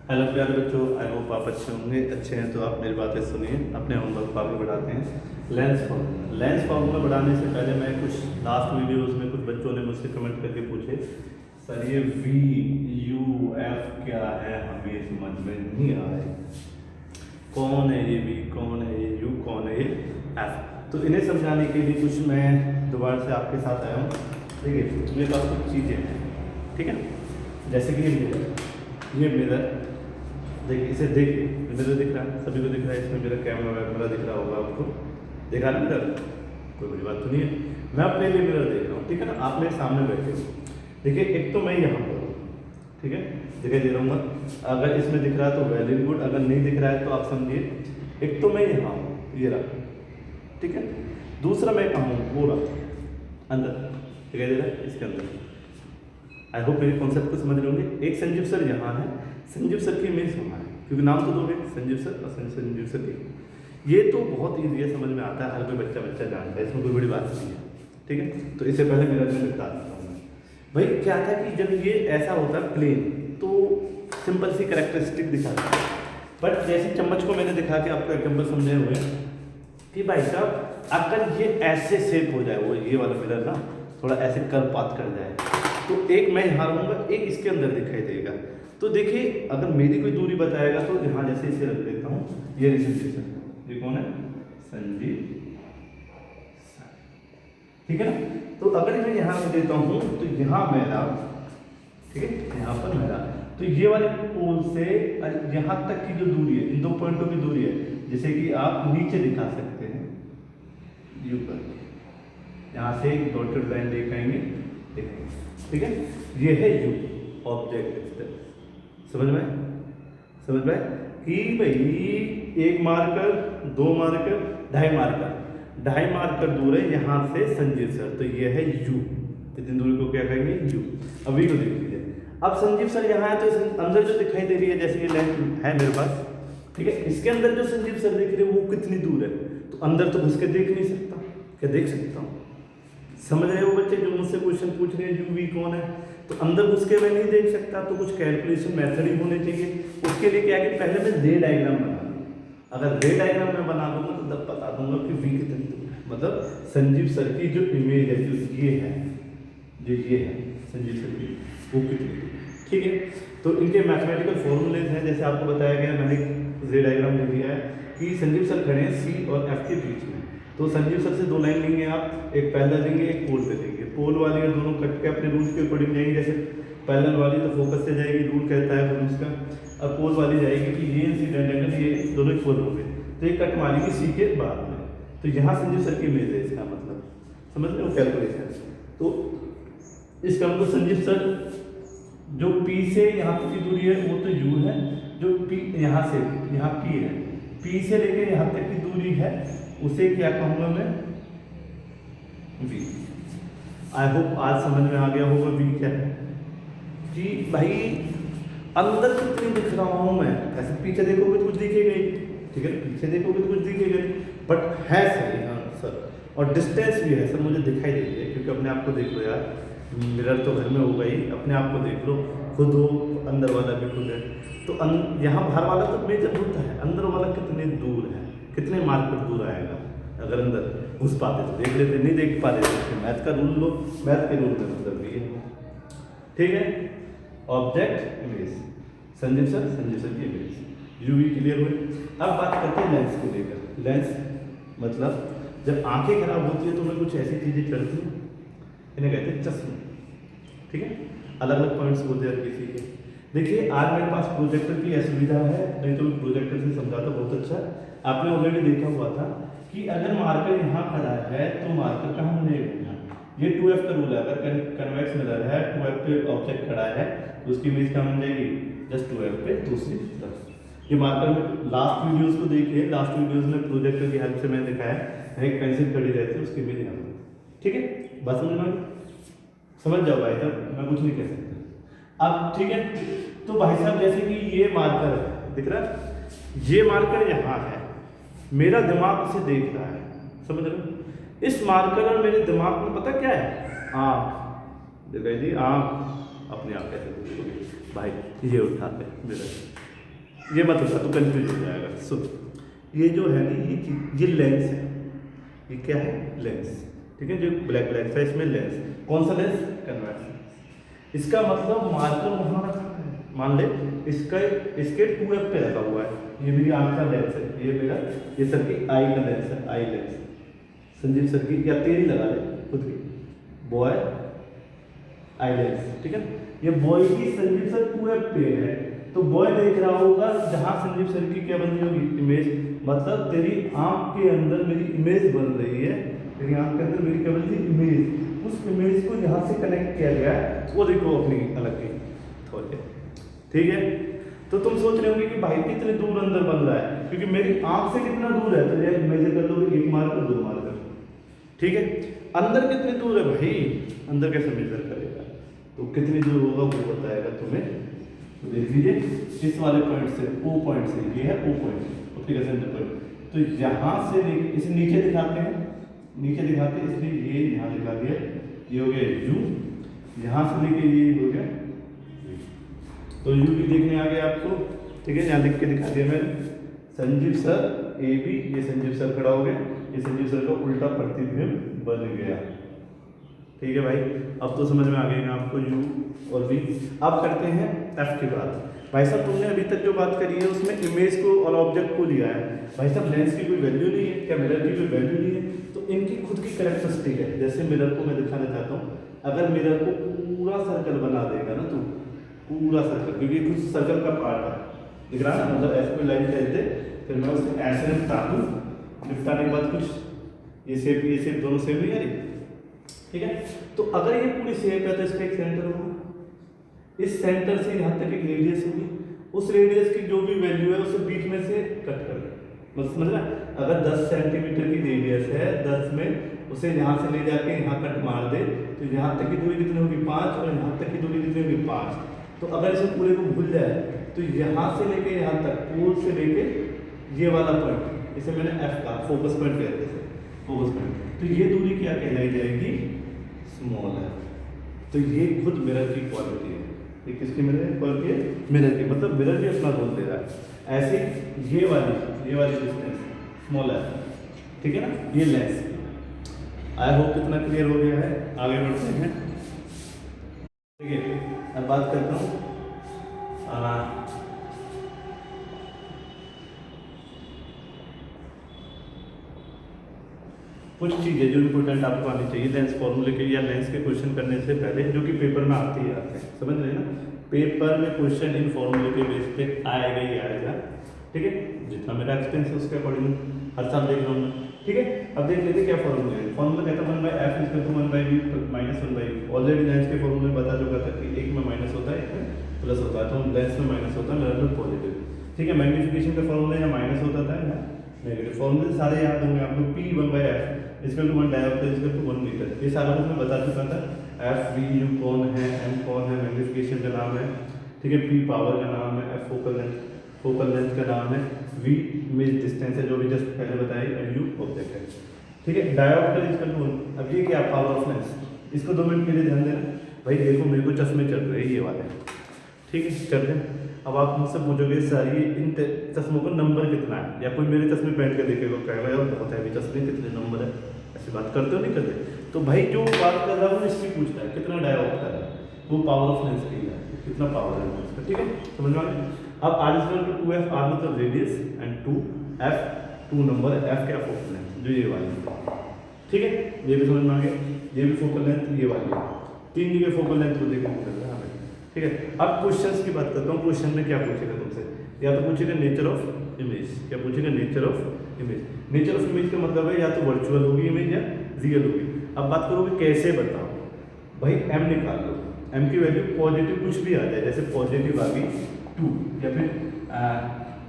Hello प्यारे बच्चों, I hope आप अच्छे होंगे। अच्छे हैं तो आप मेरी बातें सुनिए। अपने होमवर्क को आगे बढ़ाते हैं। लेंस फार्मूला बढ़ाने से पहले मैं कुछ लास्ट वीडियोस में कुछ बच्चों ने मुझसे कमेंट करके पूछे, सर ये वी यू एफ क्या है, हमें समझ में नहीं आ रहा है। कौन है ये वी, कौन है ये यू, कौन है ये एफ। तो इन्हें समझाने के लिए कुछ मैं दोबारा से आपके साथ आया हूँ। देखिए मेरे पास कुछ चीज़ें हैं, ठीक है। जैसे कि ये मिरर, देखिए इसे देखिए, मिरर दिख रहा है, सभी को दिख रहा है। इसमें मेरा कैमरा वैमरा दिख रहा होगा आपको, देखा ना मिरर, कोई बड़ी बात तो नहीं है। मैं अपने लिए मिरर देख रहा हूँ, ठीक है ना। आप मेरे सामने बैठे हो, देखिए एक तो मैं यहाँ पर हूँ, ठीक है, दिखाई दे रहा हूँ। अगर इसमें दिख रहा है तो वेल एंड गुड, अगर नहीं दिख रहा है तो आप समझिए एक तो मैं यहाँ हूँ, ये रहा, ठीक है। दूसरा मैं कहाँ हूँ, वो रहा अंदर, दिखाई दे रहा है इसके अंदर। आई होप मेरे कॉन्सेप्ट को समझ रहे होंगे। एक संजीव सर यहाँ है, संजीव सर की इमेज वहाँ है, क्योंकि नाम तो दोगे संजीव सर और संजीव सर की। ये तो बहुत ईजी है, समझ में आता है, हर कोई बच्चा जानता है, इसमें कोई बड़ी बात नहीं है, ठीक है। तो इससे पहले मेरा जो बता देता हूँ मैं, भाई क्या था कि जब ये ऐसा होता है प्लेन तो सिंपल सी कैरेक्टरिस्टिक दिखाता है। बट जैसे चम्मच को मैंने दिखा के आपको एग्जाम्पल समझे हुए कि भाई साहब अगर ये ऐसे शेप हो जाए, वो ये वाला मिरर ना थोड़ा ऐसे कर पात कर जाए, तो एक मैं यहाँ रहूँगा, एक इसके अंदर दिखाई देगा। तो देखिए अगर मेरी कोई दूरी बताएगा तो यहाँ जैसे इसे रख देता हूँ, ये संजीव सर, ये कौन है, संजीव सर, ठीक है ना। तो अगर मैं यहाँ रख देता हूँ तो यहाँ मेरा, ठीक है, यहाँ पर मेरा, तो ये वाले पोल से यहाँ तक की जो दूरी है, इन दो पॉइंटों की दूरी है, जैसे कि आप नीचे दिखा सकते हैं यू पर, यहाँ से एक डॉटेड लाइन दिखाएंगे, ठीक है। ये है यू ऑब्जेक्ट, समझ में कि भाई एक मार्कर, दो मार्कर, ढाई मार्कर दूर है यहाँ से संजीव सर, तो ये है यू। इतनी दूरी को क्या कहेंगे, यू। अभी को देख लीजिए, अब संजीव सर यहाँ है तो अंदर जो दिखाई दे रही है, जैसे ये लाइन है मेरे पास, ठीक है, इसके अंदर जो संजीव सर दिख रहे हैं वो कितनी दूर है, तो अंदर तो घुस के देख नहीं सकता, क्या देख सकता हूँ। समझ रहे हो बच्चे जो मुझसे क्वेश्चन पूछ रहे हैं यू वी कौन है, तो अंदर घुस के मैं नहीं देख सकता, तो कुछ कैलकुलेशन मेथड ही होने चाहिए। उसके लिए क्या है कि पहले मैं रे डायग्राम बना दूँ। अगर रे डायग्राम मैं बना दूंगा तो तब बता दूंगा कि वी कितनी दूर है, मतलब संजीव सर की जो इमेज है, जो ये है, जो ये है संजीव सर की, वो कितनी दूर, ठीक है। तो इनके मैथमेटिकल फॉर्मूलेज हैं, जैसे आपको बताया गया, मैंने रे डायग्राम दे दिया है कि संजीव सर खड़े हैं सी और एफ के बीच में, तो संजीव सर से दो लाइन लेंगे आप, एक पैरेलल लेंगे, एक पोल पे देंगे। पोल वाली और दोनों कट के अपने रूल के अकॉर्डिंग जाएंगे, जैसे पैरेलल वाली तो फोकस से जाएगी, रूल कहता है फिर उसका, और पोल वाली जाएगी कि ये इंसिडेंट एंगल, ये दोनों इक्वल होंगे, तो ये कट मारेगी सी के बाद में। तो यहाँ संजीव सर की इमेज है, इसका मतलब समझ रहे हो कैलकुलेशन। तो इसका मतलब संजीव सर जो पी से यहाँ तक की दूरी है वो तो यू है, जो पी यहाँ से यहाँ पी है, पी से लेकर यहाँ तक की दूरी है उसे क्या कहूँगा मैं, वी। आई होप आज समझ में आ गया होगा वी क्या है, कि भाई अंदर कितनी दिख रहा हूँ मैं, ऐसे पीछे देखोगे तो कुछ दिखेगा ही, ठीक है, पीछे देखोगे तो कुछ दिखेगा ही, बट है सही, हाँ सर। और डिस्टेंस भी है सर, मुझे दिखाई देती है, क्योंकि अपने आप को देख लो यार, मिरर तो घर में होगा ही, अपने आप को देख लो, खुद हो, अंदर वाला भी खुद है। तो यहाँ बाहर वाला तो मेजर होता है, अंदर वाला कितने दूर है, कितने मार्कर दूर आएगा। अगर अंदर घुस पाते तो देख लेते, नहीं देख पाते तो मैथ का रूल लो, मैथ के रूल में मतलब भी है, ठीक है। ऑब्जेक्ट इमेज, संजीव सर की इमेज, यूवी क्लियर हुए। अब बात करते हैं लेंस को लेकर। लेंस मतलब जब आंखें खराब होती है तो उन्हें कुछ ऐसी चीज़ें चढ़ती हैं, इन्हें कहते हैं चश्मे, ठीक है। अलग अलग पॉइंट्स होते हैं किसी के। देखिए आज मेरे पास प्रोजेक्टर की असुविधा है, नहीं तो प्रोजेक्टर से समझाता बहुत अच्छा। आपने ऑलरेडी देखा हुआ था कि अगर मार्कर यहाँ खड़ा है तो मार्कर कहाँ मिलेगा, ये 2F का रूल है। अगर कन्वेक्स मिरर है, 2F पे ऑब्जेक्ट खड़ा है तो उसकी इमेज कहाँ बन जाएगी, जस्ट 2F पे दूसरी तरफ। ये मार्कर में लास्ट वीडियोस को देखिए, लास्ट वीडियोस में प्रोजेक्टर की हेल्प से मैंने दिखाया है, एक पेंसिल खड़ी रहती है उसकी इमेज यहाँ पर, ठीक है। बस समझ जाओ भाई साहब, मैं कुछ नहीं कह सकता अब, ठीक है। तो भाई साहब जैसे कि ये मार्कर है, दिख रहा है, ये मार्कर यहाँ है, मेरा दिमाग इसे देख रहा है, समझ रहे हो। इस मार्कर और मेरे दिमाग में पता क्या है, आँख दिखाई दी, आँख अपने आप कैसे भाई ये उठा के मेरा ये मत होता तो कंफ्यूज हो जाएगा। सुन, ये जो है ना ये लेंस है, ये क्या है लेंस, ठीक है, जो ब्लैक ब्लैक था इसमें लेंस, कौन सा लेंस, कन्वेक्स। इसका मतलब मार्कर वहाँ रखा है, मान ले इसका इसके 2f पे रखा हुआ है, ये मेरी आँख का लेंस है, ये मेरा ये सर की आई का लेंस है, आई लेंस, संजीव सर की या तेरी लगा ले खुद की, बॉय आई लेंस, ठीक है। ये बॉय की संजीव सर 2f पे है, तो बॉय देख रहा होगा जहाँ संजीव सर की क्या बन रही होगी, इमेज, मतलब तेरी आँख के अंदर मेरी इमेज बन रही है, तेरी आँख के अंदर मेरी क्या बन रही है, इमेज, उस इमेज को यहाँ से कनेक्ट किया गया है, वो देखो अपनी अलग की थोड़े, ठीक है। तो तुम सोच रहे होंगे कि भाई कितने दूर अंदर बन रहा है, क्योंकि मेरी आँख से कितना दूर है, तो ये मेजर कर लो, 1 मार्कर 2 मार्कर, ठीक है। अंदर कितनी दूर है भाई, अंदर कैसे मेजर करेगा, तो कितनी दूर होगा वो बताएगा तुम्हें। तो देख लीजिए इस वाले पॉइंट से, ओ पॉइंट से, ये है O point, okay centre point, तो यहाँ से लेके इसे नीचे दिखाते हैं, नीचे दिखाते हैं, इसलिए ये यहाँ दिखा दिया, ये हो गया यू, यहाँ से लेके ये हो गया, तो यू भी देखने आ गया आपको, ठीक है, यहाँ लिख के दिखा दिया मैंने, संजीव सर ए बी, ये संजीव सर खड़ा हो गया, ये संजीव सर का उल्टा प्रतिबिंब बन गया, ठीक है भाई। अब तो समझ में आ गया आपको यू और वी। अब करते हैं एफ की बात। भाई साहब तुमने अभी तक जो बात करी है उसमें इमेज को और ऑब्जेक्ट को लिया है, भाई साहब लेंस की कोई वैल्यू नहीं है क्या, मिरर की कोई वैल्यू नहीं है, तो इनकी खुद की कैरेक्टरिस्टिक है। जैसे मिरर को मैं दिखाना चाहता हूँ, अगर मिरर को पूरा सर्कल बना देगा ना, तो पूरा सर्कल, क्योंकि कुछ सर्कल का पार्ट है, दिख रहा है ना, मतलब ऐसे कोई लाइन खींच दे, फिर मैं उसे ऐसे निपटा दूँ, निपटाने के बाद कुछ ये शेप दोनों सेम नहीं आ रही, ठीक है। तो अगर ये पूरी शेप है तो इसका एक सेंटर होगा, इस सेंटर से यहाँ तक एक रेडियस होगी, उस रेडियस की जो भी वैल्यू है उसे बीच में से कट कर दे, मतलब समझ रहा है, अगर 10 सेंटीमीटर की रेडियस है, 10 में उसे यहाँ से ले जाके यहाँ कट मार दे, तो यहाँ तक की दूरी कितनी होगी 5, और यहाँ तक की दूरी कितनी होगी 5। तो अगर इसे पूरे को भूल जाए तो यहाँ से लेके यहाँ तक, पोल से लेके ये वाला पॉइंट, इसे मैंने एफ का फोकस पॉइंट कहते हैं, फोकस पॉइंट, तो ये दूरी क्या कहलाई जाएगी, स्मॉल है। तो ये खुद मिरर की क्वालिटी है, ये किसकी मिरर है, क्वालिटी है मिरर की, मतलब मिरर भी अपना रोल दे रहा है। ऐसे ये वाली डिस्टेंस स्मॉल है, ठीक है ना, ये लेंस। आई होप कितना क्लियर हो गया है, आगे बढ़ते हैं, ठीक है। अब बात करता हूँ कुछ चीज़ें जो इम्पोर्टेंट आपको आनी चाहिए लेंस फॉर्मूले के, या लेंस के क्वेश्चन करने से पहले, जो कि पेपर में आते ही आते हैं, समझ रहे हैं ना, पेपर में क्वेश्चन इन फॉर्मूले के बेस पे आएगा ही आएगा, ठीक है। जितना मेरा एक्सपीरियंस है उसके अकॉर्डिंग हर साल देख रहा हूँ, ठीक है। अब देख लेते क्या फॉर्मूला है, फॉर्मूला कहता है 1/f = 1/v - 1/v। Already lens के फॉर्मूले में बता चुका था कि एक में माइनस होता है, एक में प्लस होता है, तो लेंस में माइनस होता है, मिरर में पॉजिटिव, ठीक है। मैग्नीफिकेशन का फॉर्मूला या माइनस होता था या नेगेटिव, फॉर्मूले सारे याद होंगे आपको, P 1/f = 1 डायोप्टर = 1 मीटर, ये सारा कुछ मैं बता चुका था। एफ वी यू कौन है, एम कौन है, मैग्नीफिकेशन का नाम है, ठीक है, पी पावर का नाम है, एफ फोकल लेंथ का नाम है, वी इमेज डिस्टेंस है जो भी जस्ट पहले बताई, एंड यू ऑब्जेक्ट है, ठीक है। डायोप्टर = 1। अब ये क्या पावर ऑफ लेंस, इसको 2 मिनट के लिए ध्यान देना भाई। देखो मेरे को चश्मे चल रहे हैं ये वाले, ठीक है, चल रहे हैं। अब आप मुझसे पूछोगे सर ये इन चश्मों का नंबर कितना है, या कोई मेरे चश्मे पहन के देखेगा कहेगा यार बहुत हैवी चश्मे, कितने नंबर है, ऐसी बात करते हो नहीं करते। तो भाई जो बात कर रहा हूँ इसकी पूछता है कितना डायोप्टर है, वो पावर ऑफ लेंस की है, कितना पावर है उसका, ठीक है, समझ में आ गया। अब r = 2f, r मतलब radius, and 2f 2 number, f क्या फोकल लेंथ, जो ये वाली, ठीक है, ये भी समझ में आ गया। ये भी फोकल लेंथ, ये वाली, 3 जगह फोकल लेंथ को देखने को मिल रहा है, ठीक है। अब क्वेश्चंस की बात करता हूँ, क्वेश्चन में क्या पूछेगा तुमसे, या तो पूछेगा नेचर ऑफ इमेज, क्या पूछेगा nature of image. Nature of image का मतलब है या तो वर्चुअल होगी इमेज या रियल होगी। अब बात करोगे कैसे बताओ, भाई m निकाल लो, m की वैल्यू पॉजिटिव कुछ भी आ जाए, जैसे पॉजिटिव आ गई 2, या फिर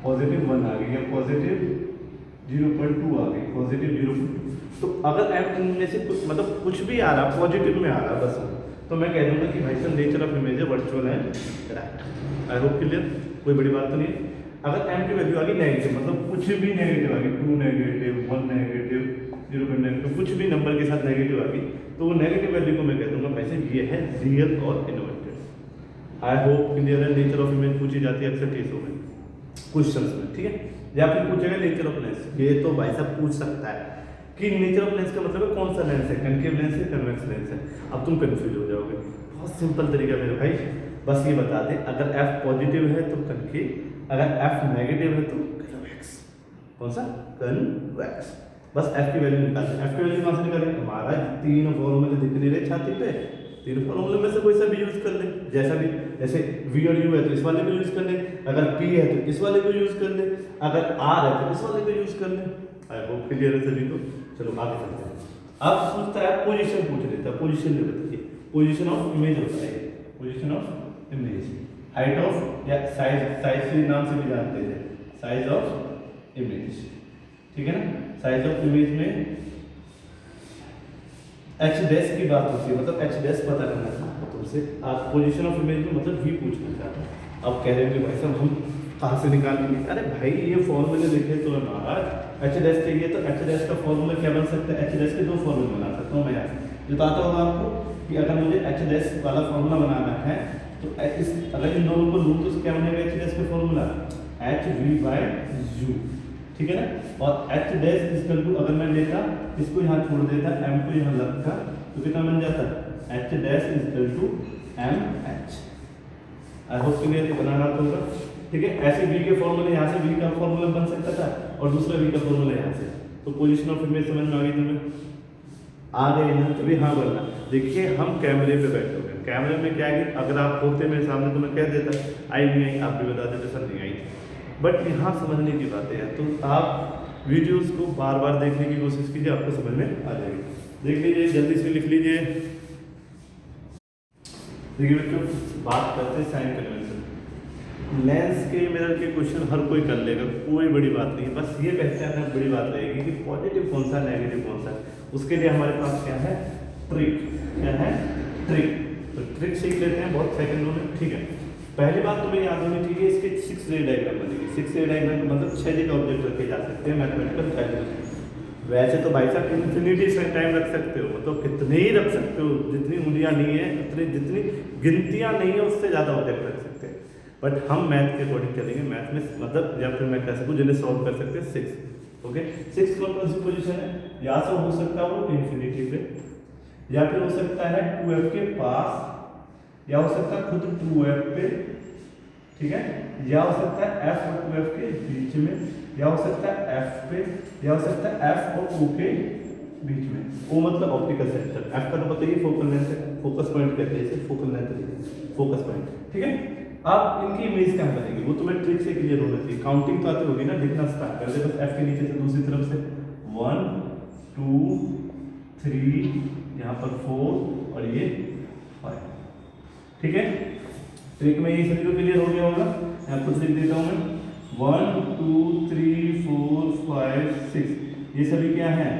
पॉजिटिव 1 आ गई, या पॉजिटिव 0.2 आ गई, पॉजिटिव 0.2, तो अगर m इनमें से कुछ मतलब कुछ भी आ रहा पॉजिटिव में आ रहा बस, तो मैं कह दूंगा कि भाई साहब नेचर ऑफ इमेज है वर्चुअल है, राइट। आई होप क्लियर, कोई बड़ी बात तो नहीं है। अगर m की वैल्यू आ गई नेगेटिव, मतलब कुछ भी नेगेटिव आ गई, 2 नेगेटिव, 1 नेगेटिव, 0.9, कुछ भी नंबर के साथ नेगेटिव आ गई, तो वो नेगेटिव वैल्यू को मैं कह दूंगा भाई साहब ये है रियल और इनोवेटेड। आई होप क्लियर है। नेचर ऑफ इमेज पूछी जाती है अक्सर केसों में, क्वेश्चंस में, ठीक है। या फिर पूछेगा नेचर ऑफ लेंस, ये तो भाई साहब पूछ सकता है कि नेचर ऑफ लेंस का मतलब है कौन सा लेंस है, कनकेव लेंस है कन्वेक्स लेंस है। अब तुम कंफ्यूज हो जाओगे। बहुत सिंपल तरीका मेरे भाई, बस ये बता दें, अगर F पॉजिटिव है तो कनकेव, अगर F नेगेटिव है तो कन्वेक्स। कौन सा? कन्वेक्स। बस F की वैल्यू निकालते हैं। F की वैल्यू कहाँ से निकालेंगे? हमारा तीन फॉर्मूले दिख नहीं रहे छाती पे, तीन फॉर्मूले में से कोई सा भी यूज कर ले, जैसा भी, जैसे V और U है तो इस वाले को यूज कर ले, अगर P है तो इस वाले को यूज कर ले, अगर R है तो इस वाले को यूज कर ले। आई होप क्लियर है सभी को। चलो आगे चलते हैं। अब पूछता है पोजीशन, पूछ लेता है पोजीशन जो बताइए, पोजीशन ऑफ इमेज होता है, position of image, height of या साइज, साइज के नाम से भी जानते हैं, साइज ऑफ इमेज, ठीक है ना। साइज ऑफ इमेज में एच डैश की बात होती है, मतलब एच डैश पता करना चाहता हूँ तुमसे। आप पोजीशन ऑफ इमेज में मतलब वी पूछना चाहता हूँ। अब कह रहे हो कि भाई साहब हम कहाँ से निकालेंगे? अरे भाई ये फॉर्मूले देखे तो है महाराज, एच डैश चाहिए तो एच डैश का फॉर्मूला क्या बन सकता है? एच डैश के दो फॉर्मूले बना सकता हूँ मैं यहाँ से। बताता हूँ आपको कि अगर मुझे एच डैश वाला फॉर्मूला बनाना है तो इस, अगर इन दोनों को लूँ तो क्या बनेगा एच डैश का formula? H V by U, ठीक है ना। और एच डैश इक्वल टू, अगर मैं लेता इसको यहाँ छोड़ देता, एम को यहाँ लगता, तो कितना बन जाता? H dash equal to M H. I hope clear बनाना होगा, ठीक है। ऐसे वी के फॉर्मूले यहाँ से वी का फॉर्मूला बन सकता था और दूसरा वी का फॉर्मूला यहाँ से। तो पोजीशन ऑफ इमेज समझ में आ गई तुम्हें? आ गई ना? तभी हाँ बोलना। देखिए हम कैमरे पे बैठे हुए, कैमरे में क्या है कि अगर आप होते मेरे सामने तो मैं कह देता आई नहीं आई, आप भी बता देते सर नहीं आई। बट यहाँ समझने की बातें हैं, तो आप वीडियोस को बार बार देखने की कोशिश कीजिए, आपको समझ में आ जाएगी। देख लीजिए, जल्दी से लिख लीजिए। देखिए बच्चों, बात करते हैं साइन कन्वेंशन। लेंस के मिरर के क्वेश्चन हर कोई कर लेगा, कोई बड़ी बात नहीं है। बस ये पहचानना बड़ी बात रहेगी कि पॉजिटिव कौन सा, नेगेटिव कौन सा। उसके लिए हमारे पास क्या है? ट्रिक। क्या है? ट्रिक। तो ट्रिक सीख लेते हैं बहुत सेकंडों में, ठीक है। पहली बात तुम्हें याद होनी चाहिए, इसके 6 रे डायग्राम बनेगी। 6 रे डायग्राम का मतलब 6 जगह ऑब्जेक्ट रखे जा सकते हैं मैथमेटिकल कैलकुलेशन। वैसे तो भाई साहब इन्फिनिटी से टाइम रख सकते हो, मतलब कितने ही रख सकते हो, जितनी उंगलियां नहीं है उतनी, जितनी गिनतियां नहीं है उससे ज़्यादा ऑब्जेक्ट रख सकते हैं। बट हम मैथ के अकॉर्डिंग चलेंगे, मैथ में मतलब या फिर मैं कह सकूँ जिन्हें सॉल्व कर सकते हैं 6। ओके, 6 कौन सी पोजिशन है? या तो हो सकता है वो इन्फिनिटी पे, या फिर हो सकता है 2f के पास, या हो सकता है खुद 2f पे, ठीक है, या हो सकता है f और 2f के बीच में, या हो सकता है f पे, या हो सकता है f और o के बीच में। o मतलब ऑप्टिकल सेंटर, f का तो पता ही फोकल लेंथ है, फोकस पॉइंट कहते हैं इसे, फोकल लेंथ, फोकस पॉइंट, ठीक है। अब इनकी इमेज कहाँ बनेगी वो तुम्हें ट्रिक से क्लियर होना चाहिए। काउंटिंग तो आती होगी ना, लिखना स्टार्ट कर दे बस f के नीचे से दूसरी तरफ से 1 2 3, यहाँ पर 4 और ये 5, ठीक है। ट्रिक में ये सभी को क्लियर हो गया होगा। यहाँ कुछ लिख देता हूँ मैं, 1 2 3 4 5 6, ये सभी क्या है?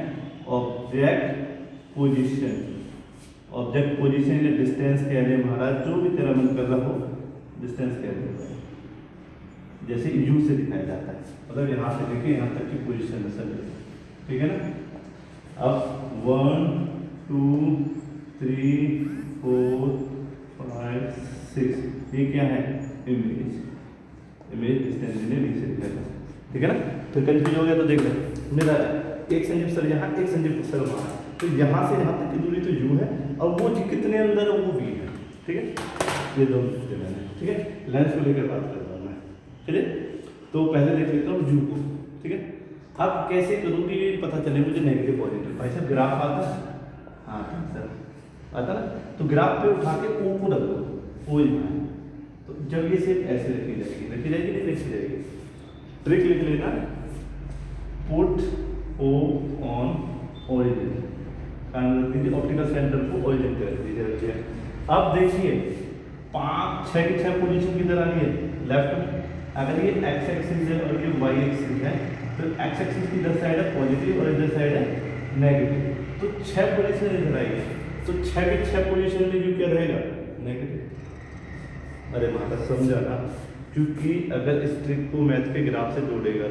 Object position. ऑब्जेक्ट पोजीशन या डिस्टेंस कह रहे महाराज, जो भी तेरा मन कर रहा हो डिस्टेंस कह रहे, जैसे यू से दिखाया जाता है, मतलब यहाँ से लेके यहाँ तक की पोजीशन है सभी, ठीक है ना। अब 1 2 3 4 5 6, ये क्या है? इमेज। इमेज डिस्टेंस इन्हें वी से दिखाया जाता है, ठीक है ना। फिर कंफ्यूज हो गया तो देख ले, मेरा एक संजीव सर यहाँ, एक संजीव सर वहाँ, तो यहाँ से यहाँ तक की दूरी तो यू है और वो कितने अंदर है वो वी है, ठीक है। ये दोनों लिखते मैंने, ठीक है। लेंस को लेकर बात कर रहा हूँ मैं, चलिए। तो पहले देख लेता हूँ यू को, ठीक है। अब कैसे करूँगी पता चले मुझे नेगेटिव पॉजिटिव। भाई साहब ग्राफ आता है, हाँ सर आता ना, तो ग्राफ पे उठा के ओ को रख दो, ओ यहाँ, तो जब ये सिर्फ ऐसे रखी जाएगी, रखी जाएगी नहीं रखी जाएगी। ट्रिक लिख लेना, put O on origin, optical centre को ओरिजिन कर दीजिए, रखिए। अब देखिए 5 6 की 6 पोजीशन किधर आ रही है? लेफ्ट में। अगर ये एक्स एक्सिस है और ये वाई एक्सिस है, तो एक्स एक्सिस की इधर साइड है पॉजिटिव और इधर साइड है नेगेटिव, तो 6 पोजीशन इधर आई है, तो 6 की 6 पोजीशन में यू क्या रहेगा? नेगेटिव। अरे माता समझा ना, क्योंकि अगर इस ट्रिक को मैथ के ग्राफ से जोड़ेगा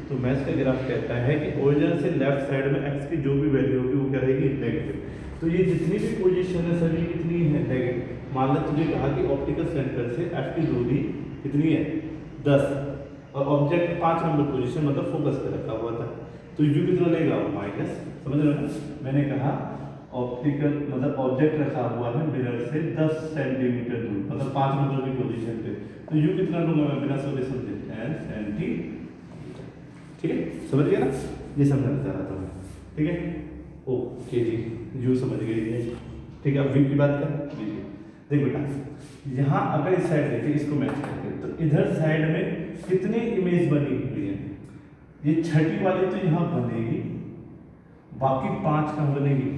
तो मैथ का ग्राफ कहता है कि ओरिजिन से लेफ्ट साइड में एक्स की जो भी वैल्यू होगी वो क्या रहेगी? नेगेटिव। तो ये जितनी भी पोजीशन है सभी कितनी है? नेगेटिव। मान लो तुझे कहा कि ऑप्टिकल सेंटर से एफ की दूरी कितनी है? 10, और ऑब्जेक्ट 5 नंबर पोजीशन मतलब फोकस पे रखा हुआ था, तो यू कितना लेगा माइनस, समझ रहे हो ना। मैंने कहा ऑप्टिकल मतलब ऑब्जेक्ट रखा हुआ है मिरर से 10 सेंटीमीटर दूर मतलब 5 नंबर की पोजीशन पे, तो यू कितना लूंगा मैं बिना सोल्यूशन के 10 सेंटीमीटर। ठीक है, समझ गया ना, ये समझाना चाह रहा था मैं। ठीक है, ओके जी, यू समझ गए। ठीक है, अब वी की बात करें। देख बेटा, यहाँ अगर इस साइड देखिए, इसको मैच करके तो इधर साइड में कितनी इमेज बनी हुई है, ये छठी वाली तो यहाँ बनेगी, बाकी 5 कहाँ बनेगी,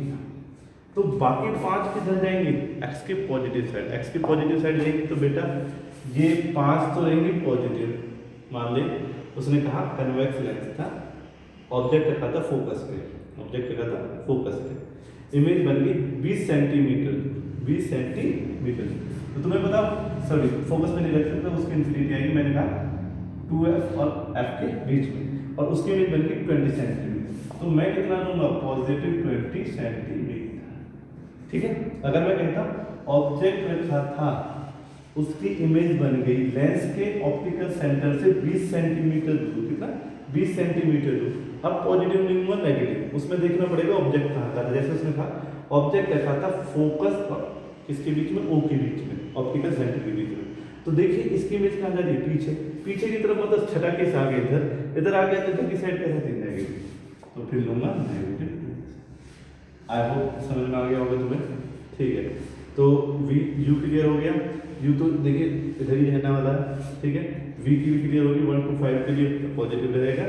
तो बाकी 5 किधर जाएंगे, एक्स के पॉजिटिव साइड। एक्स के पॉजिटिव साइड जाएंगे तो बेटा ये 5 तो रहेंगे पॉजिटिव। मान ले उसने कहा कन्वेक्स लेंस था, ऑब्जेक्ट रखा था फोकस पे, ऑब्जेक्ट रखा था फोकस पे, इमेज बन गई 20 सेंटीमीटर, 20 सेंटीमीटर। तो तुम्हें बताओ सॉरी फोकस पे नहीं रख सकता, उसकी इंफिनिटी आएगी, मैंने कहा 2f और f के बीच में, और उसकी इमेज बन गई 20 सेंटीमीटर, तो मैं कितना लूंगा पॉजिटिव 20 सेंटीमीटर। ठीक है, अगर मैं कहता ऑब्जेक्ट रखा था उसकी इमेज बन गई लेंस के ऑप्टिकल सेंटर से 20 सेंटीमीटर दूर, कितना 20 सेंटीमीटर दूर। अब पॉजिटिव नहीं हुआ नेगेटिव, उसमें देखना पड़ेगा ऑब्जेक्ट कहाँ का था। जैसे उसने कहा ऑब्जेक्ट रखा था फोकस और किसके बीच में, ओ के बीच में, ऑप्टिकल सेंटर के बीच में। तो देखिए इसकी इमेज कहाँ जा रही है, पीछे, पीछे की तरफ मतलब छठा केस आ गया, इधर इधर आ गया तो इधर की साइड कैसे थी नेगेटिव, तो फिर लूंगा नेगेटिव। आई होप समझ में आ गया होगा तुम्हें। ठीक है, तो वी यू क्लियर हो गया, यू तो देखिए इधर ही रहने वाला है। ठीक है, वी की भी क्लियर होगी, 1 to 5 के लिए पॉजिटिव रहेगा,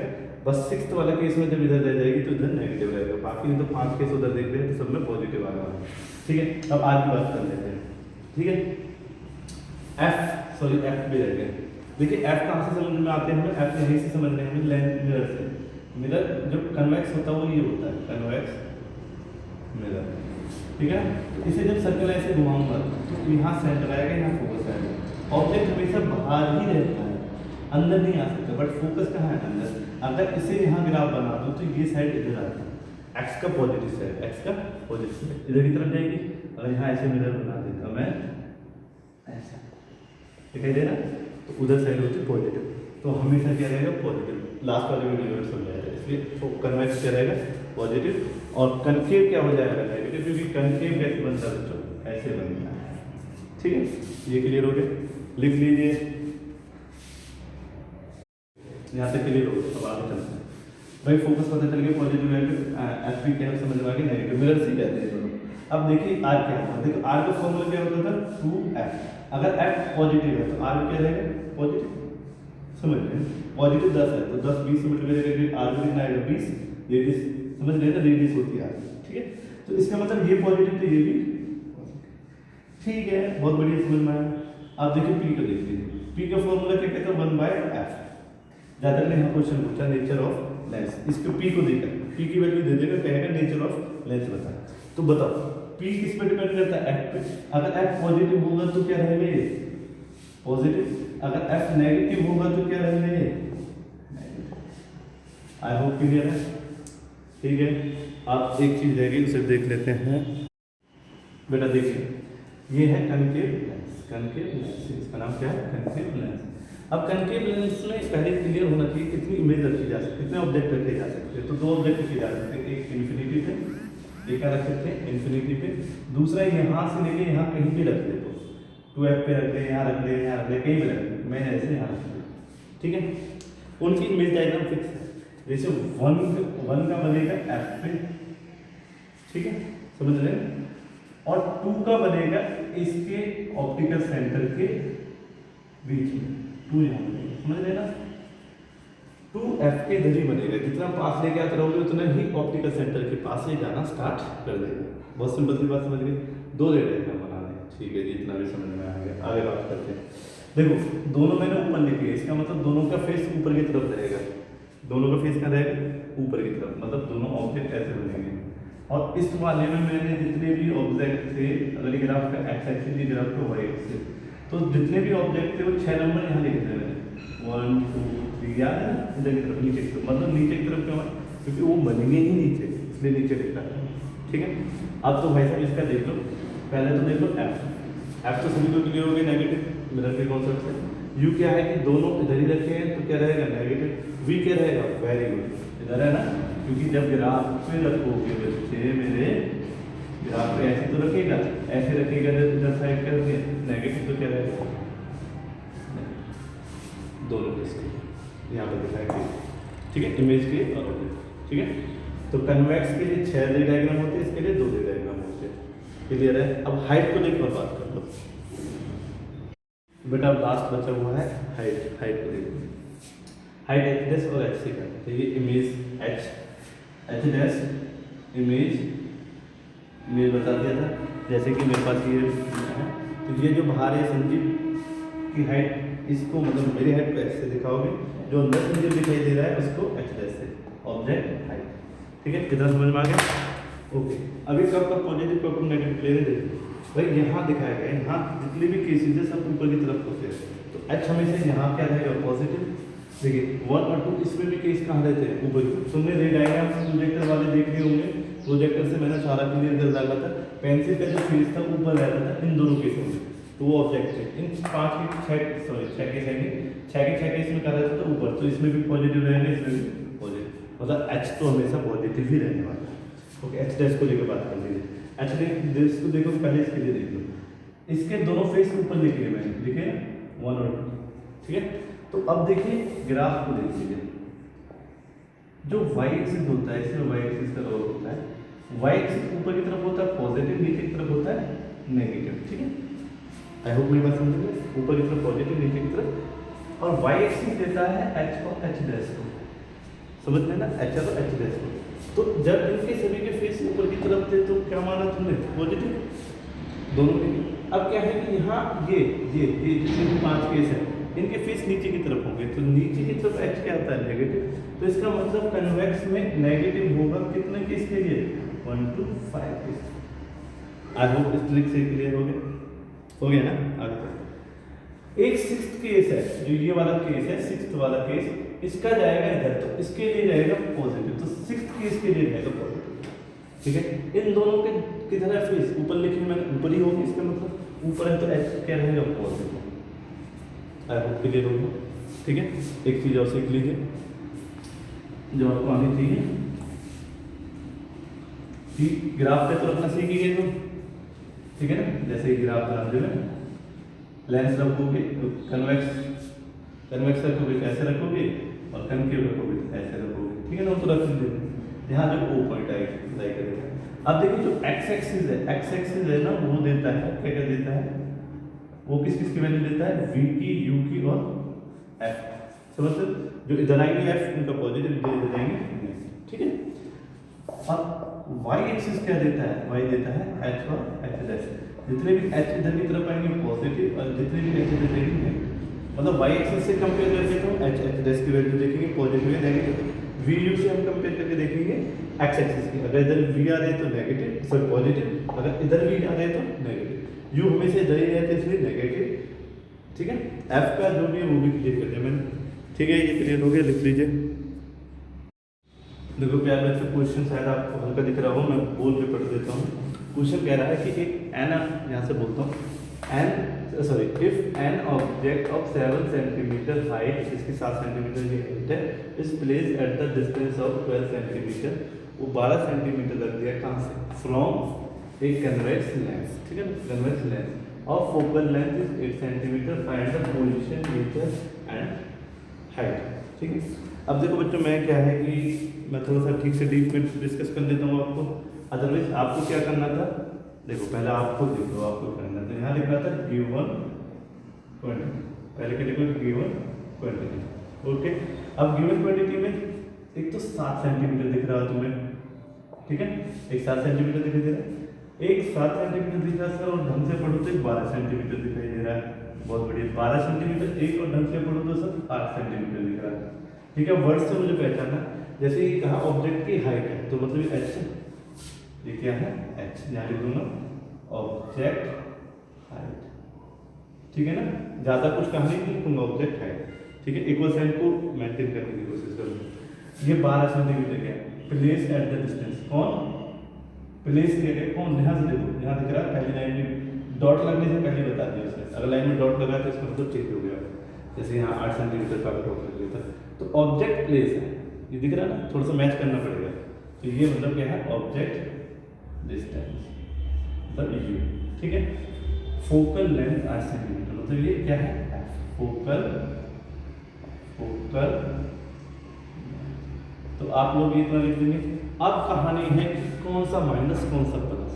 बस 6th वाला केस में जब इधर रह जाएगी तो इधर नेगेटिव रहेगा, बाकी तो 5 केस उधर देख रहे हैं तो सब में पॉजिटिव आ रहा है। ठीक है, अब आज की बात कर लेते हैं। ठीक है, एफ सॉरी एफ भी रह गया। देखिए एफ कहाँ से समझ में आते हैं हमें, एफ यहीं से समझ रहे हैं हमें, लेंस मिरर से। मिरर जो कन्वेक्स होता है वो ये होता है कन्वेक्स मिरर। ठीक है, तो इसे जब सर्कल ऐसे घुमाऊंगा तो यहाँ सेंटर आएगा, यहाँ फोकस आएगा। ऑब्जेक्ट हमेशा बाहर ही रहता है, अंदर नहीं आ सकता, बट फोकस कहाँ है, अंदर। अगर इसे यहाँ ग्राफ बना दो तो ये साइड इधर आता है, एक्स का पॉजिटिव साइड, एक्स का पॉजिटिव साइड इधर की तरफ जाएगी, और यहाँ ऐसे मिरर बना देता मैं ऐसा, दिखाई दे रहा, तो उधर साइड होती है पॉजिटिव, तो हमेशा क्या रहेगा पॉजिटिव। लास्ट वाले वीडियो में समझाया था, इसलिए कन्वेक्स क्या रहेगा पॉजिटिव, और कनकेव क्या हो जाएगा नेगेटिव, क्योंकि कनकेव कैसे बनता है बच्चों, ऐसे बनता है। ठीक है, ये क्लियर हो गया, लिख लीजिए, यहाँ से क्लियर हो गया। अब आगे चलते हैं भाई, फोकस पता चल गया पॉजिटिव नेगेटिव, एफ भी क्या समझ में आ गया, नेगेटिव मिरर से कहते हैं दोनों। अब देखिए आर क्या होता है, देखो आर का फॉर्मूला क्या होता था 2f, अगर f पॉजिटिव है तो आर क्या रहेगा पॉजिटिव, समझ रहे हैं, पॉजिटिव 10 है तो 10 20 से मल्टीप्लाई करके आर भी कितना आएगा 20, रेडियस समझ रहे हैं ना, रेडियस होती है आर। ठीक है, तो इसका मतलब ये पॉजिटिव तो ये भी ठीक है, बहुत बढ़िया समझ में आया। आप देखिए पी का देख लीजिए, पी का फॉर्मूला क्या कहता है 1/f। ज़्यादातर ने यहाँ क्वेश्चन पूछा नेचर ऑफ लेंस, इसको पी को देकर पी की वैल्यू दे देगा, कहेगा नेचर ऑफ लेंस बता। तो बताओ पी किस पे डिपेंड करता है, एफ पे। अगर एफ पॉजिटिव होगा तो क्या रहेगा ये पॉजिटिव, अगर एफ नेगेटिव होगा तो क्या रहेगा ये नेगेटिव। आई होप क्लियर है। ठीक है, आप एक चीज रहेगी उसे देख लेते हैं बेटा। देखिए ये है कनकेव लेंस, कनकेव लेंस, इसका नाम क्या है कनकेव लेंस। अब कनकेव लेंस में पहले क्लियर होना चाहिए कितनी इमेज रखी जा सकती है, कितने ऑब्जेक्ट रखे जा सकते हैं। तो 2 ऑब्जेक्ट रखे जा सकते हैं, एक इन्फिनिटी पे, एक क्या रख सकते हैं इन्फिनिटी पे, दूसरा यहाँ से लेके यहाँ कहीं भी रख दे, तो 2f पे रख ले, यहाँ रख ले, यहाँ रख ले, कहीं भी रख ले, मैं ऐसे यहाँ रख ले। ठीक है, उनकी इमेज डायग्राम फिक्स है, जैसे 1 का बनेगा f पे, ठीक है समझ रहे हैं, और 2 का बनेगा इसके ऑप्टिकल सेंटर के बीच में, 2 यहाँ बनेगा, समझ रहे ना। 2f के इधर ही बनेगा, जितना पास लेके आते रहोगे उतना ही ऑप्टिकल सेंटर के पास ले जाना स्टार्ट कर देगा। बहुत सिंपल सी बात समझ गए, 2 ले डायग्राम बना दें। ठीक है जी, इतना भी समझ में आ गया, आगे बात करते हैं। देखो दोनों मैंने ऊपर लिखे, इसका मतलब दोनों का फेस ऊपर की तरफ रहेगा, दोनों का फेस क्या रहेगा ऊपर की तरफ, मतलब दोनों ऑब्जेक्ट ऐसे बनेंगे। और इस वाले में मैंने जितने भी ऑब्जेक्ट थे, अगर ग्राफ का एक्स एक्सिस की ग्राफ का वाई एक्सिस, तो जितने भी ऑब्जेक्ट थे वो 6 नंबर यहाँ लिखे थे मैंने, 1 2 3, याद है ना, इधर की तरफ नीचे की तरफ, मतलब नीचे की तरफ क्यों है क्योंकि वो बनेंगे ही नीचे, इसलिए नीचे लिखा है। ठीक है, अब तो भाई साहब इसका देख लो, पहले तो देख लो एफ तो सभी को क्लियर हो गया नेगेटिव मिरर के कॉन्सेप्ट से। यू क्या है कि दोनों इधर ही रखे हैं तो तो क्या रहेगा नेगेटिव, वी क्या रहेगा वेरी गुड, इधर है ना, क्योंकि जब ग्राफ पे रखोगे बच्चे मेरे, ग्राफ पे ऐसे तो रखेगा, ऐसे रखेगा जब इधर साइड करके नेगेटिव तो क्या रहेगा दोनों इसके यहाँ पर दिखाएंगे, ठीक है, इमेज के और ठीक है। तो कन्वेक्स के लिए 6 रे डायग्राम होते हैं, इसके लिए 2 रे डायग्राम होते हैं, क्लियर है। अब हाइट को लेकर बात कर लो बेटा, अब लास्ट बचा हुआ है हाइट, हाइट को देखो, हाइट एच डैश और एच से का, तो ये इमेज एच डैश इमेज बता दिया था, जैसे कि मेरे पास ये है, तो ये जो बाहर है संजीव की हाइट, इसको मतलब मेरी हाइट को एच से दिखाओगे, जो अंदर संजीव दिखाई दे रहा है उसको एच डैश से, ऑब्जेक्ट हाइट, ठीक है, कितना समझ में आ गया, ओके। अभी कब कब पॉजिटिव कब कब नेगेटिव क्लियर देखो भाई, यहाँ दिखाया गया है, यहाँ जितने भी केसेज है सब ऊपर की तरफ होते हैं, तो एच हमेशा यहाँ क्या रहेगा पॉजिटिव, देखिए 1 और 2 इसमें भी केस कहाँ रहते हैं ऊपर की, तुमने रे डायग्राम प्रोजेक्टर वाले देख लिए होंगे, प्रोजेक्टर से मैंने सारा क्लियर कर डाला था, पेंसिल का जो फेस था ऊपर रहता था इन दोनों केसों में, तो वो ऑब्जेक्ट है, इन 5 के 6 के केस में क्या रहता था ऊपर, तो इसमें भी पॉजिटिव रहेंगे, इसमें भी पॉजिटिव, मतलब एच तो हमेशा पॉजिटिव ही रहने वाला है, ओके। एच डैश को लेकर बात कर लीजिए, एच डैश को देखो पहले इसके लिए देख लो, इसके दोनों फेस ऊपर लिख लिए मैंने, लिखे 1 और 2, ठीक है। तो अब देखिए ग्राफ को देख लीजिए, जो वाई एक्सिस होता है, इसमें वाई एक्सिस का रोल होता है, वाई एक्सिस ऊपर की तरफ होता है पॉजिटिव, नीचे की तरफ होता है नेगेटिव, ठीक है, आई होप मेरी बात समझ गए, ऊपर की तरफ पॉजिटिव, नीचे की तरफ, और वाई एक्सिस देता है एच और एच डैश को, समझ में ना, एच और एच डैश को, तो जब इनके सभी के फेस ऊपर की तरफ थे तो क्या माना तुमने पॉजिटिव दोनों के, अब क्या है कि यहाँ ये जितने भी 5 केस है इनके फेस नीचे की तरफ होंगे, तो नीचे की तरफ एच क्या आता है नेगेटिव, तो इसका मतलब कन्वेक्स में नेगेटिव होगा कितने केस के लिए 1 to 5 केस, आई होप इस ट्रिक से क्लियर हो गया ना। आगे तक एक 6th केस है, जो ये वाला केस है 6th वाला केस, इसका जाएगा इधर, तो इसके लिए जाएगा पॉजिटिव, तो 6th केस के लिए जाएगा पॉजिटिव, ठीक है। इन दोनों के किधर है फेस, ऊपर लिखे मैंने, ऊपर ही होगी, इसका मतलब ऊपर है तो एच क्या रहेगा पॉजिटिव, आई होप क्लियर होगा, ठीक है। एक चीज और सीख लीजिए जो आपको आनी चाहिए, कि ग्राफ पे तो रखना सीखिए तुम, ठीक है ना, जैसे ग्राफ बना दे में लेंस रखोगे तो कन्वेक्स रखोगे तो ऐसे रखोगे, और कनकेव रखोगे तो ऐसे रखोगे, ठीक है ना, तो रख दीजिए, यहाँ जो O पॉइंट आएगा। अब देखिए जो एक्स एक्सिस है ना, वो देता है क्या क्या देता है, वो किस किस की वैल्यू देता है, v की, u की और f, समझते, जो इधर आएंगे f उनका पॉजिटिव, इधर जाएंगे, ठीक है। अब y एक्सिस क्या देता है, y देता है h और h डैश, जितने भी h इधर की तरफ आएंगे पॉजिटिव, और जितने भी h इधर जाएंगे नेगेटिव, मतलब y एक्सिस से कंपेयर करके तो h डैश की वैल्यू देखेंगे पॉजिटिव या नेगेटिव, v u से हम कंपेयर करके देखेंगे x एक्सिस की, अगर इधर v आ रहे तो नेगेटिव सॉरी पॉजिटिव, अगर इधर v आ रहे तो नेगेटिव, u हमेशा इधर ही रहते इसलिए नेगेटिव, ठीक है। f का जो भी है वो भी क्लियर कर दिया मैंने, ठीक है, ये क्लियर हो गया, लिख लीजिए। देखो प्यार बच्चों, क्वेश्चन शायद आपको हल्का दिख रहा हो, मैं बोल के पढ़ देता हूँ। क्वेश्चन कह रहा है कि एक एन, यहाँ से बोलता हूँ, if an object of 7 centimetre height, इसकी 7 सेंटीमीटर की हाइट है, is place at the distance of 12 centimetre, वो 12 सेंटीमीटर लग दिया कहाँ से, फ्रॉम एक कन्वेक्स लेंस, ठीक है, कन्वेक्स लेंस और focal length is 8 centimetre, find the position, nature and height, ठीक है। अब देखो बच्चों, मैं क्या है कि मैं थोड़ा सा ठीक से डीप में डिस्कस कर लेता हूँ आपको, अदरवाइज आपको क्या करना था, देखो पहले आपको देखो आपको करना था, यहाँ लिखा था गिवन क्वांटिटी, पहले क्या लिखो गिवन क्वांटिटी, ओके। अब गिवन क्वांटिटी में एक तो 7 सेंटीमीटर दिख रहा है तुम्हें, ठीक है, एक 7 सेंटीमीटर दिखाई दे रहा है, एक 7 सेंटीमीटर दिख रहा है सर, और ढंग से पढ़ो तो 12 सेंटीमीटर दिखाई दे रहा है, बहुत बढ़िया, 12 सेंटीमीटर, एक और ढंग से पढ़ो तो सर 8 सेंटीमीटर दिख रहा है, ठीक है। वर्ड से मुझे पहचाना, जैसे ये कहा ऑब्जेक्ट की हाइट है, तो मतलब एच, ये क्या है एच, यहाँ लिख दूंगा ऑब्जेक्ट हाइट, ठीक है ना, ज्यादा कुछ कहा नहीं लिखूंगा, ऑब्जेक्ट हाइट, ठीक है। इक्वल साइन को मेंटेन करने की कोशिश करूंगा। ये 12 सेंटीमीटर है, प्लेस एट द डिस्टेंस, कौन प्लेस किया गया, कौन, यहाँ से देखो, यहाँ दिख रहा है पहली लाइन में डॉट लगने से पहले बता दिया उसने, अगर लाइन में डॉट लगा तो इसका मतलब चेंज हो गया, जैसे यहाँ 8 सेंटीमीटर का डॉट लग गया था, ऑब्जेक्ट प्लेस है, ये दिख रहा है ना, थोड़ा सा मैच करना पड़ेगा। तो ये मतलब क्या है, ऑब्जेक्ट डिस्टेंस मतलब यू, ठीक है। फोकल लेंथ 8 सेंटीमीटर मतलब ये क्या है, फोकल तो आप लोग इतना लिख देंगे। अब कहानी है कि कौन सा माइनस कौन सा प्लस,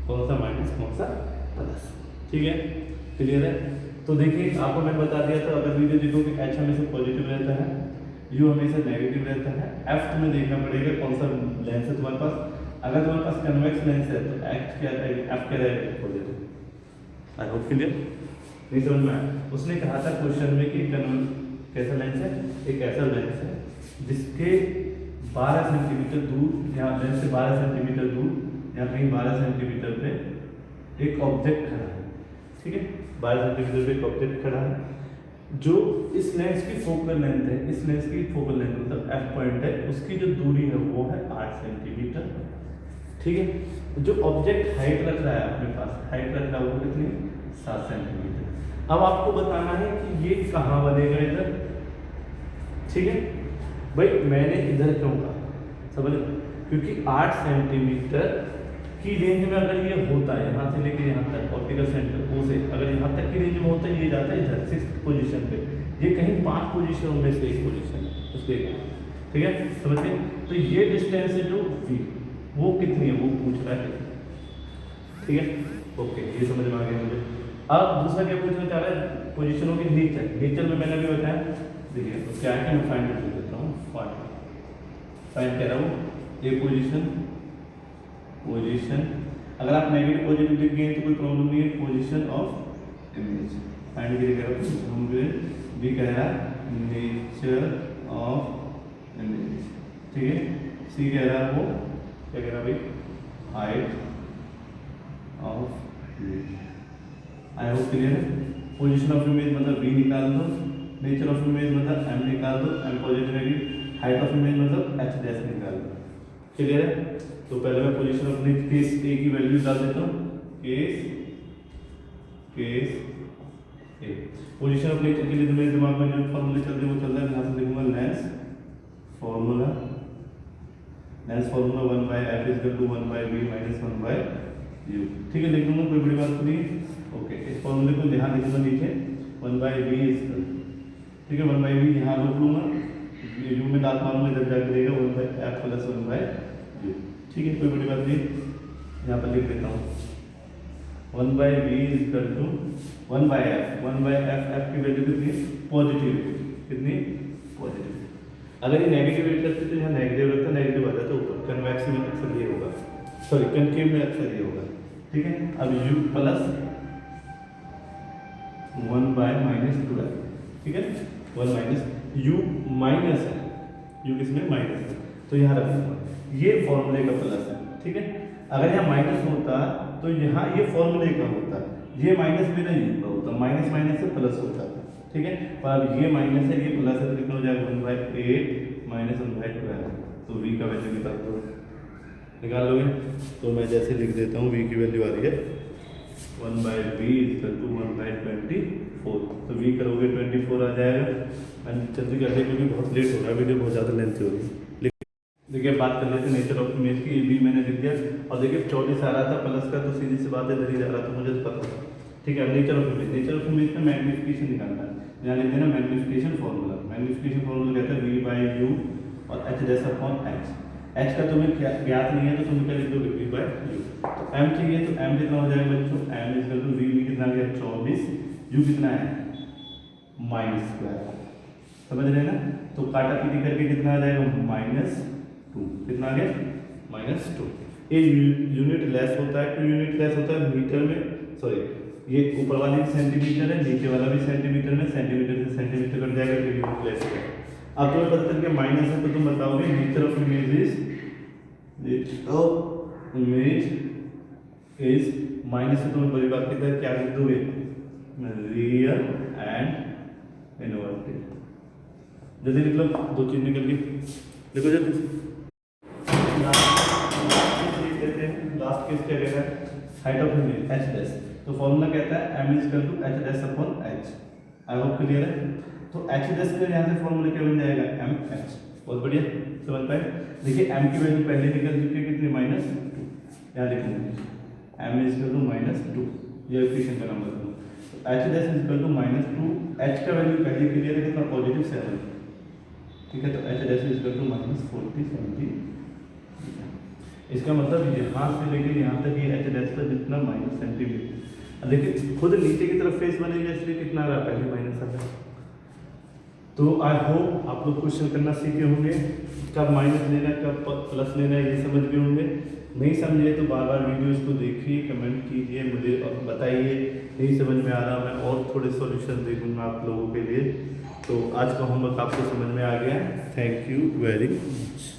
कौन सा माइनस कौन सा प्लस, ठीक है, क्लियर है। तो देखिए आपको मैंने बता दिया था, अगर वीडियो देखोगे एच हमेशा पॉजिटिव रहता है, यू हमेशा नेगेटिव रहता है, एफ तुम्हें देखना पड़ेगा कौन सा लेंस है तुम्हारे पास। अगर तुम्हारे पास कन्वेक्स लेंस है तो एच क्या रहेगा, एफ क्या रहेगा, पॉजिटिव। आई होप क्लियर, नहीं समझ में आया। उसने कहा था क्वेश्चन में कि कैसा लेंस है, एक ऐसा लेंस है जिसके 12 सेंटीमीटर दूर, यहाँ लेंस से 12 सेंटीमीटर दूर, यहाँ कहीं 12 सेंटीमीटर पे एक ऑब्जेक्ट खड़ा है, ठीक है, 12 सेंटीमीटर पे एक ऑब्जेक्ट खड़ा है जो इस लेंस की फोकल लेंथ है, इस लेंस की फोकल लेंथ मतलब एफ पॉइंट है, उसकी जो दूरी है वो है 8 सेंटीमीटर, ठीक है। जो ऑब्जेक्ट हाइट रख रहा है अपने पास, हाइट रख रहा है वो कितनी, 7 सेंटीमीटर। अब आपको बताना है कि ये कहाँ बनेगा इधर, ठीक है भाई। मैंने इधर क्यों कहा, समझ, क्योंकि 8 सेंटीमीटर की रेंज में अगर ये होता है यहाँ से लेके यहाँ तक ऑप्टिकल सेंटर ओ से, अगर यहाँ तक की रेंज में होता है, ये जाता है इधर 6th पोजीशन पे, ये कहीं 5 पोजीशनों में से एक पोजीशन है उसके, ठीक है, समझ गए। तो ये डिस्टेंस है जो v, वो कितनी है वो पूछ रहा है, ठीक है, ओके, ये समझ में आ गया मुझे। अब दूसरा क्या पूछना चाह रहा है, पोजीशनों के नेचर, नेचर में मैंने अभी बताया, देखिए तो क्या है कि मैं फाइंड कर देता हूँ, फाइंड कह रहा हूँ ये पोजीशन, अगर आप नेगेटिव पॉजिटिव लिख गए तो कोई प्रॉब्लम नहीं है, पोजीशन ऑफ इमेज फाइंड करिए, कह रहा हूँ भी कह रहा है नेचर ऑफ इमेज, ठीक है। सी कह रहा है वो क्या कह रहा है भाई, height of image. I hope clear है। पोजीशन ऑफ इमेज मतलब v निकाल दो, नेचर ऑफ इमेज मतलब m निकाल दो, m positive negative, height of image मतलब h डैश निकाल दो, क्लियर है। तो पहले मैं position of image case a की वैल्यू डाल देता हूँ, case a। Position of nature के लिए तो मेरे दिमाग में जो फॉर्मूले चल रहे हैं वो चल रहा है, यहाँ से लिखूंगा lens formula 1/f is equal to 1/v minus 1/u, ठीक है, लिख दूंगा, कोई बड़ी बात नहीं। ओके, इस फॉर्मूले को यहाँ लिखूंगा नीचे 1/v इज, ठीक है, 1/v यहाँ रोक लूंगा, u में डाल मारूंगा, इधर जाकर देगा 1/f प्लस 1/u, ठीक है, कोई बड़ी बात नहीं। यहाँ पर लिख देता हूँ 1/v is equal to 1/f, 1/f, f की वैल्यू कितनी, पॉजिटिव, कितनी, पॉजिटिव। अगर ये नेगेटिव रहता तो यहाँ नेगेटिव रहता, नेगेटिव आ जाता ऊपर, कन्वेक्स में अक्सर ये होगा, सॉरी कनकेव में अक्सर ये होगा, ठीक है। अब u प्लस 1/-12, ठीक है, 1 माइनस u माइनस है, u किसमें माइनस है, तो यहाँ रख दूंगा, ये फॉर्मूले का प्लस है, ठीक है। अगर यहाँ माइनस होता तो यहाँ ये फॉर्मूले का होता, ये माइनस मेरा u का होता, माइनस माइनस से प्लस होता, ठीक है। पर अब ये माइनस है, ये प्लस है, तो कितना हो जाएगा 1/8 माइनस 1/12, तो v का वैल्यू निकाल लोगे। तो मैं जैसे लिख देता हूँ, v की वैल्यू आ रही है 1/v इक्वल टू 1/24, तो v करोगे 24 आ जाएगा। जल्दी कर दे क्योंकि बहुत लेट हो रहा है, वीडियो बहुत ज़्यादा लेंथ हो रही है। देखिए बात कर लेते हैं नेचर ऑफ इमेज की, भी मैंने लिख दिया, और देखिए 24 आ रहा था प्लस का, तो सीधी सी बात है इधर ही जा रहा था, मुझे तो पता था, ठीक है। Nature of image, nature of image का मैग्निफिकेशन निकालना है, यहाँ लिख देना मैग्निफिकेशन फॉर्मूला, मैग्निफिकेशन फॉर्मूला कहता है v/u और h dash upon h, h का तुम्हें ज्ञात नहीं है तो तुम क्या लिख दोगे v/u। तो m चाहिए तो m कितना हो जाएगा बच्चों, m is equal to v कितना आ गया 24, u कितना है -12, समझ रहे हैं ना। तो काटा पीटी करके कितना आ जाएगा -2, कितना आ गया -2। ये यूनिट लेस होता है, क्यों यूनिट लेस होता है, मीटर में, सॉरी ये ऊपर वाली सेंटीमीटर है, नीचे वाला भी सेंटीमीटर में, सेंटीमीटर से सेंटीमीटर कट जाएगा तो यूनिट लेस होगा। अब तुम्हें पता चल गया माइनस है, तो तुम बताओगे nature of image is minus से तुम्हें बड़ी बात कहता है, क्या लिख दोगे, रियल एंड इनवर्टेड। जल्दी लिख लो, 2 चीज निकल गई, देखो जल्दी से। लास्ट केस क्या कहता है, height of image h dash, तो फॉर्मूला कहता है m is equal to h dash upon h। I hope clear है। तो एच डैश का यहाँ से फॉर्मूला क्या बन जाएगा, एम एच। बहुत बढ़िया, समझ पाए। देखिए एम की वैल्यू पहले निकल चुकी है कितनी, -2। यहाँ लिखूंगे एम इज इक्वल टू -2, ये इक्वेशन का नंबर दूँ। तो H dash is equal to -2, H का वैल्यू पहले क्लियर है कितना, +7। ठीक है, तो H dash is equal to -40 centimetre. इसका मतलब यहाँ से लेकर यहाँ तक ये एच डैश का जितना -, सेंटीमीटर। देखिए खुद नीचे की तरफ फेस बनेगा, इसलिए कितना आ रहा, पहले माइनस आ रहा। तो आई होप आप लोग क्वेश्चन करना सीखे होंगे, कब माइनस लेना है कब प्लस लेना है ये समझ गए होंगे। नहीं समझे तो बार बार वीडियोस को देखिए, कमेंट कीजिए, मुझे बताइए नहीं समझ में आ रहा, मैं और थोड़े सॉल्यूशन दे दूँगा आप लोगों के लिए। तो आज का होमवर्क आपको समझ में आ गया। Thank you very much.